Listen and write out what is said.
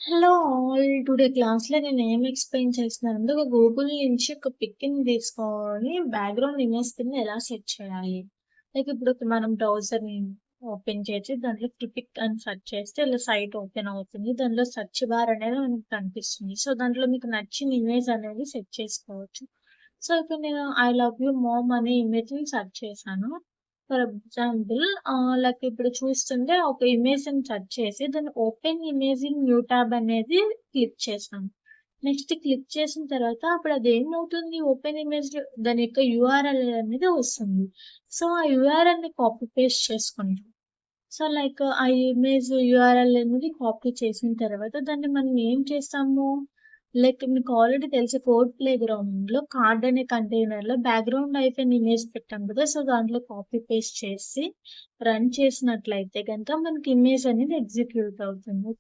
Hello all. Today క్లాస్‌లో నేను ఏం ఎక్స్‌ప్లెయిన్ చేస్తున్నానంటే, ఒక గూగుల్ నుంచి ఒక పిక్‌ని తీసుకొని బ్యాక్‌గ్రౌండ్ ఇమేజ్ కింద ఎలా సెట్ చేయాలి. లైక్ ఇప్పుడు మనం బ్రౌజర్‌ని ఓపెన్ చేసి దాంట్లో పిక్ అని సెర్చ్ చేస్తే ఇలా సైట్ ఓపెన్ అవుతుంది. దానిలో సెర్చ్ బార్ అనేది మనకు కనిపిస్తుంది. సో, దాంట్లో మీకు నచ్చిన ఇమేజ్ అనేది సెట్ చేసుకోవచ్చు. సో, ఇప్పుడు నేను 'ఐ లవ్ యూ మామ్' అనే ఇమేజ్‌ని సెర్చ్ చేశాను. ఫర్ ఎగ్జాంపుల్ లైక్ ఇప్పుడు చూస్తుంటే ఒక ఇమేజ్‌ని సెర్చ్ చేసి దాన్ని open image in new tab అనేది క్లిక్ చేశాను. నెక్స్ట్ క్లిక్ చేసిన తర్వాత అప్పుడు అదేమవుతుంది ఓపెన్ ఇమేజ్ దాని యొక్క యూఆర్ఎల్ అనేది వస్తుంది. సో, ఆ యూఆర్ఎల్‌ని కాపీ పేస్ట్ చేసుకుంటాం. సో, లైక్ ఆ ఇమేజ్ యూఆర్ఎల్ అనేది కాపీ చేసిన తర్వాత దాన్ని మనం ఏం చేస్తాము, లైక్ మీకు ఆల్రెడీ తెలుసు కోడ్ ప్లే గ్రౌండ్‌లో కార్డ్ అనే కంటైనర్‌లో బ్యాక్‌గ్రౌండ్ హైఫెన్ ఇమేజ్ పెట్టాం కదా! సో, దాంట్లో కాపీ పేస్ట్ చేసి రన్ చేసినట్లయితే గనుక మనకి ఇమేజ్ అనేది ఎగ్జిక్యూట్ అవుతుంది.